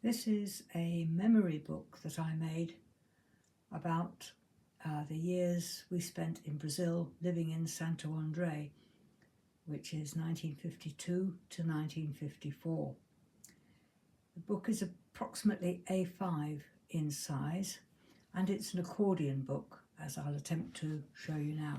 This is a memory book that I made about the years we spent in Brazil living in Santo Andre, which is 1952 to 1954. The book is approximately A5 in size, and it's an accordion book, as I'll attempt to show you now.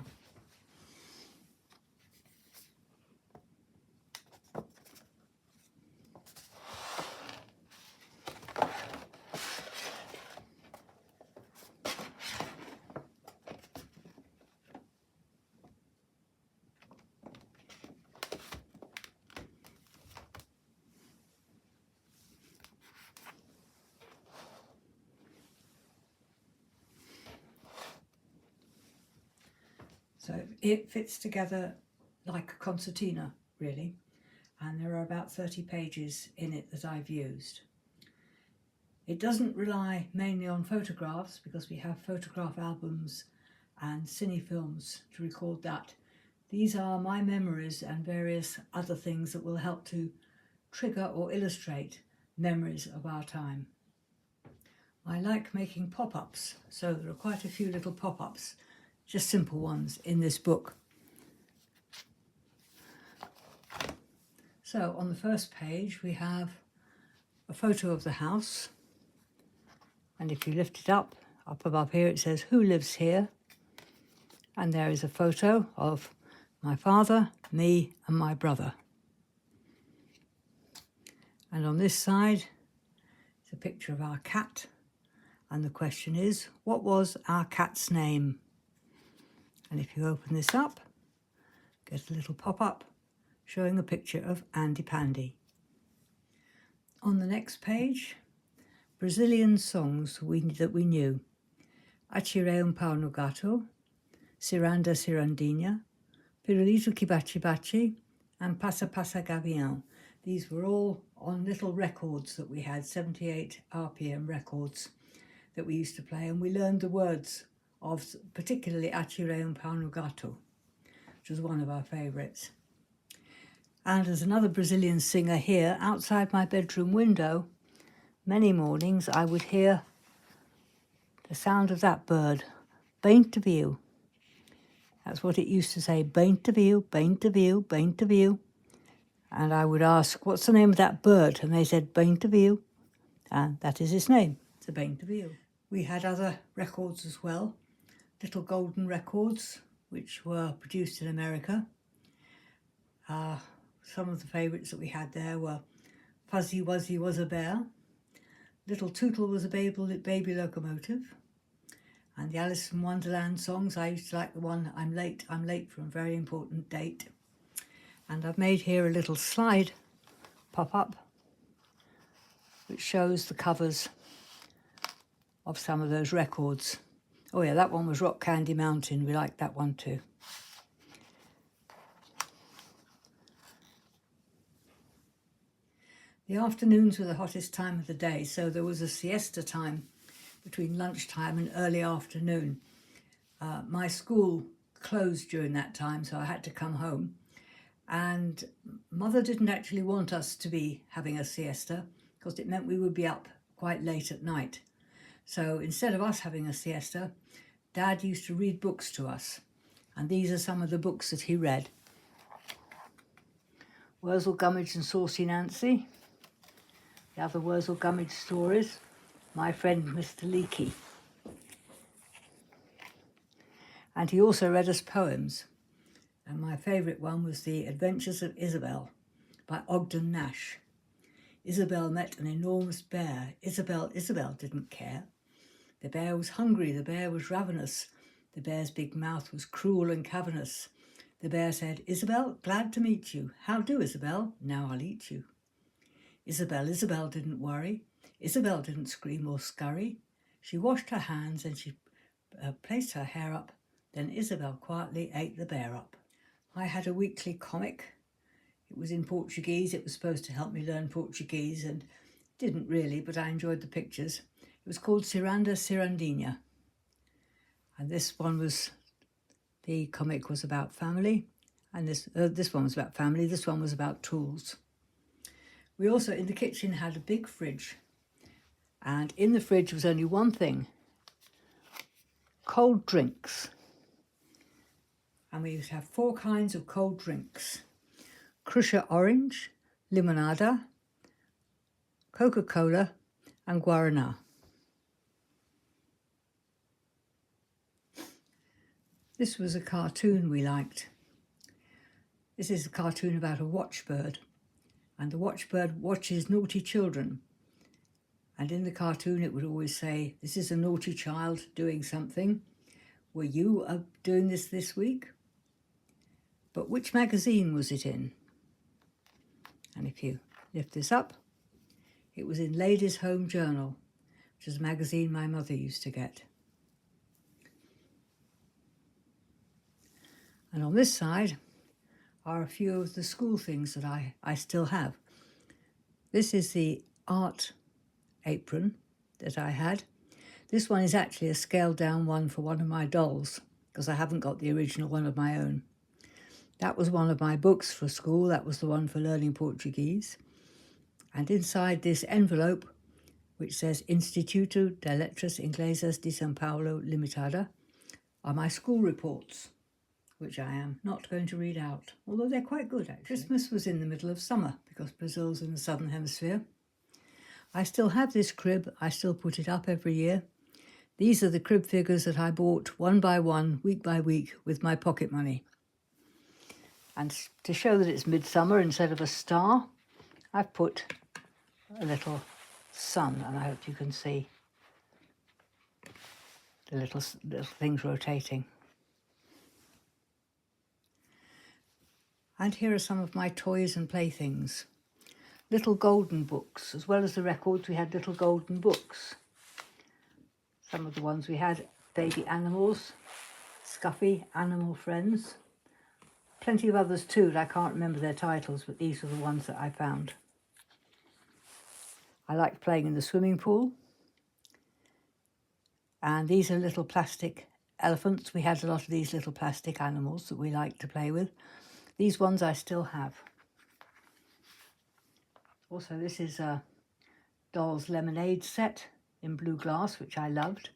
So it fits together like a concertina, really, and there are about 30 pages in it that I've used. It doesn't rely mainly on photographs because we have photograph albums and cine films to record that. These are my memories and various other things that will help to trigger or illustrate memories of our time. I like making pop-ups, so there are quite a few little pop-ups, just simple ones, in this book. So on the first page we have a photo of the house, and if you lift it up above here it says "Who lives here?" and there is a photo of my father, me and my brother. And on this side it's a picture of our cat, and the question is, what was our cat's name? And if you open this up, get a little pop-up showing a picture of Andy Pandy. On the next page, Brazilian songs that we knew. Atirei pau no gato, Ciranda Cirandinha, Pirulito que bate bate, and Passa Passa Gavião. These were all on little records that we had, 78 RPM records that we used to play, and we learned the words of particularly Atirei pau no gato, which was one of our favourites. And as another Brazilian singer here, outside my bedroom window, many mornings I would hear the sound of that bird, bem te viu. That's what it used to say, bem te viu, bem te viu, bem te viu. And I would ask, what's the name of that bird? And they said, bem te viu. And that is its name, it's a bem te viu. We had other records as well, little golden records, which were produced in America. Some of the favourites that we had there were Fuzzy Wuzzy Was a Bear, Little Tootle Was a Baby Locomotive, and the Alice in Wonderland songs. I used to like the one I'm late for a very important date. And I've made here a little slide pop-up which shows the covers of some of those records. Oh yeah, that one was Rock Candy Mountain. We liked that one too. The afternoons were the hottest time of the day, so there was a siesta time between lunchtime and early afternoon. My school closed during that time, so I had to come home. And Mother didn't actually want us to be having a siesta because it meant we would be up quite late at night. So instead of us having a siesta, Dad used to read books to us. And these are some of the books that he read. Wurzel Gummidge and Saucy Nancy. The other Wurzel Gummidge stories, My Friend Mr. Leakey. And he also read us poems. And my favourite one was The Adventures of Isabel by Ogden Nash. Isabel met an enormous bear. Isabel didn't care. The bear was hungry, the bear was ravenous. The bear's big mouth was cruel and cavernous. The bear said, Isabel, glad to meet you. How do, Isabel? Now I'll eat you. Isabel didn't worry. Isabel didn't scream or scurry. She washed her hands and she placed her hair up. Then Isabel quietly ate the bear up. I had a weekly comic. It was in Portuguese. It was supposed to help me learn Portuguese and didn't really, but I enjoyed the pictures. It was called Ciranda Cirandinha. And this one was, the comic was about family. And this one was about family. This one was about tools. We also, in the kitchen, had a big fridge. And in the fridge was only one thing: cold drinks. And we used to have 4 kinds of cold drinks: Crusher Orange, Limonada, Coca-Cola and Guaraná. This was a cartoon we liked. This is a cartoon about a watchbird, and the watchbird watches naughty children. And in the cartoon it would always say, "This is a naughty child doing something. Were you doing this week?" But which magazine was it in? And if you lift this up, it was in Ladies' Home Journal, which is a magazine my mother used to get. And on this side are a few of the school things that I still have. This is the art apron that I had. This one is actually a scaled down one for one of my dolls, because I haven't got the original one of my own. That was one of my books for school. That was the one for learning Portuguese. And inside this envelope, which says Instituto de Letras Inglesas de São Paulo Limitada, are my school reports, which I am not going to read out, although they're quite good actually. Christmas was in the middle of summer because Brazil's in the southern hemisphere. I still have this crib. I still put it up every year. These are the crib figures that I bought one by one, week by week, with my pocket money. And to show that it's midsummer, instead of a star, I've put a little sun, and I hope you can see the little things rotating. And here are some of my toys and playthings. Little golden books. As well as the records, we had little golden books. Some of the ones we had: Baby Animals, Scuffy, Animal Friends. Plenty of others too, that I can't remember their titles, but these are the ones that I found. I liked playing in the swimming pool. And these are little plastic elephants. We had a lot of these little plastic animals that we liked to play with. These ones I still have. Also, this is a doll's lemonade set in blue glass, which I loved.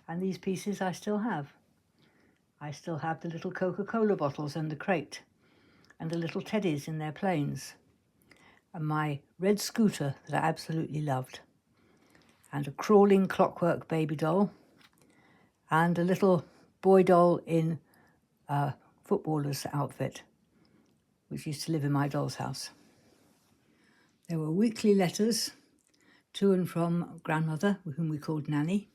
And these pieces I still have. I still have the little Coca-Cola bottles and the crate, and the little teddies in their planes, and my red scooter that I absolutely loved, and a crawling clockwork baby doll, and a little boy doll in a footballer's outfit, which used to live in my doll's house. There were weekly letters to and from grandmother, whom we called Nanny.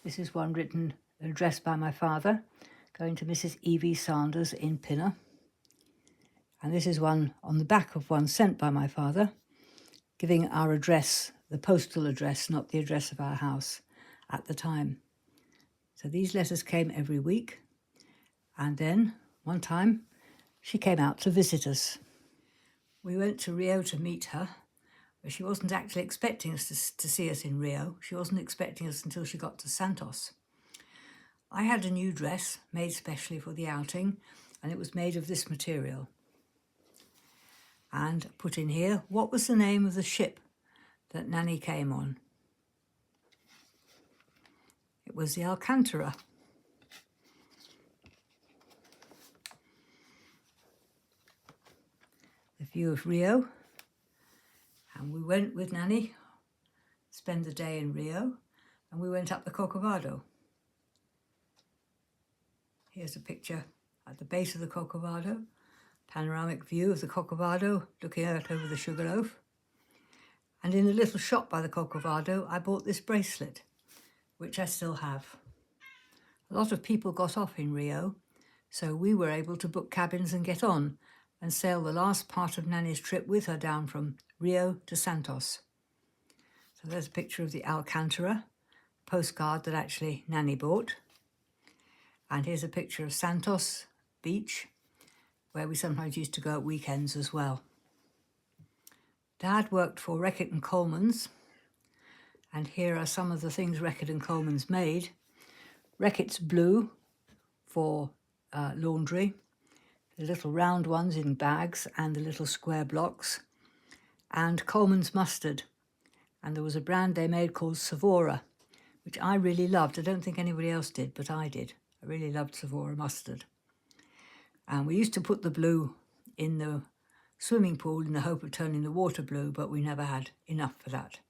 This is one written, addressed by my father, going to Mrs. E.V. Sanders in Pinner. And this is one on the back of one sent by my father, giving our address, the postal address, not the address of our house at the time. So these letters came every week. And then, one time, she came out to visit us. We went to Rio to meet her, but she wasn't actually expecting us to see us in Rio. She wasn't expecting us until she got to Santos. I had a new dress made specially for the outing, and it was made of this material. And put in here, what was the name of the ship that Nanny came on? It was the Alcantara. The view of Rio. And we went with Nanny, spend the day in Rio, and we went up the Corcovado. Here's a picture at the base of the Corcovado, panoramic view of the Corcovado looking out over the Sugarloaf. And in a little shop by the Corcovado, I bought this bracelet, which I still have. A lot of people got off in Rio, so we were able to book cabins and get on and sail the last part of Nanny's trip with her down from Rio to Santos. So there's a picture of the Alcantara, postcard that actually Nanny bought. And here's a picture of Santos Beach, where we sometimes used to go at weekends as well. Dad worked for Reckitt and Coleman's, and here are some of the things Reckitt and Coleman's made. Reckitt's blue for laundry, the little round ones in bags and the little square blocks, and Coleman's mustard, and there was a brand they made called Savora, which I really loved. I don't think anybody else did, but I did. I really loved Savora mustard. And we used to put the blue in the swimming pool in the hope of turning the water blue, but we never had enough for that.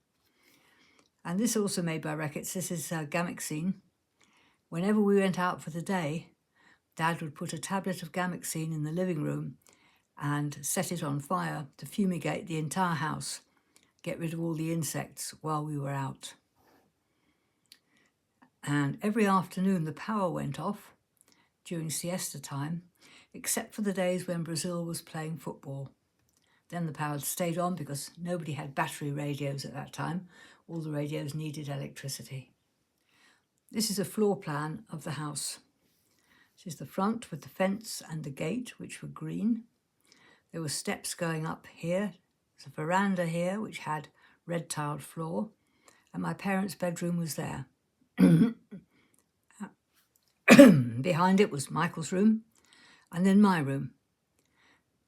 And this also made by Reckitt's. This is Gamexine. Whenever we went out for the day, Dad would put a tablet of Gamexine in the living room and set it on fire to fumigate the entire house, get rid of all the insects while we were out. And every afternoon the power went off during siesta time, except for the days when Brazil was playing football. Then the power stayed on because nobody had battery radios at that time. All the radios needed electricity. This is a floor plan of the house. This is the front with the fence and the gate, which were green. There were steps going up here. There's a veranda here, which had red tiled floor. And my parents' bedroom was there. Behind it was Michael's room, and then my room,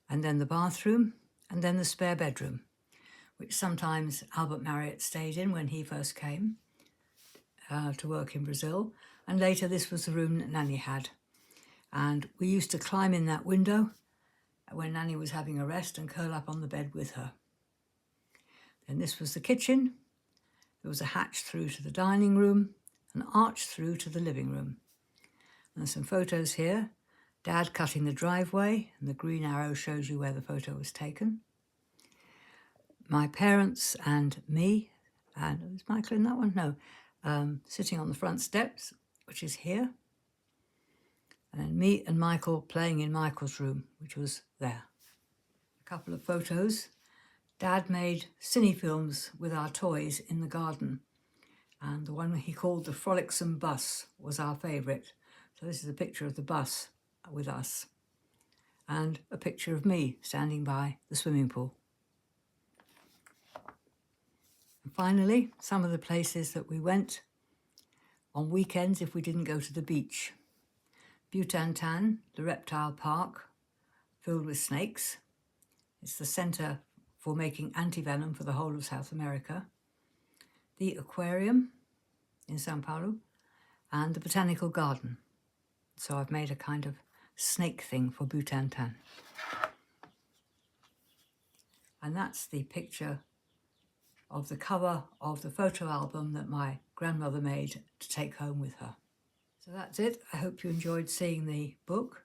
and then the bathroom, and then the spare bedroom, which sometimes Albert Marriott stayed in when he first came to work in Brazil. And later this was the room that Nanny had. And we used to climb in that window when Nanny was having a rest and curl up on the bed with her. Then this was the kitchen. There was a hatch through to the dining room, an arch through to the living room. And some photos here. Dad cutting the driveway, and the green arrow shows you where the photo was taken. My parents and me, and was Michael in that one? No, sitting on the front steps, which is here. And then me and Michael playing in Michael's room, which was there. A couple of photos. Dad made cine films with our toys in the garden. And the one he called the Frolicsome Bus was our favourite. So this is a picture of the bus with us. And a picture of me standing by the swimming pool. And finally, some of the places that we went on weekends if we didn't go to the beach. Butantan, the reptile park, filled with snakes. It's the centre for making antivenom for the whole of South America. The aquarium in Sao Paulo, and the botanical garden. So I've made a kind of snake thing for Butantan. And that's the picture of the cover of the photo album that my grandmother made to take home with her. So that's it. I hope you enjoyed seeing the book,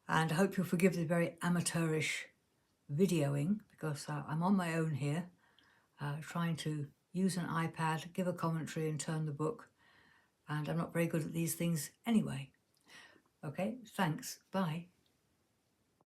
and I hope you'll forgive the very amateurish videoing because I'm on my own here, trying to use an iPad, give a commentary and turn the book, and I'm not very good at these things anyway. Okay, thanks. Bye.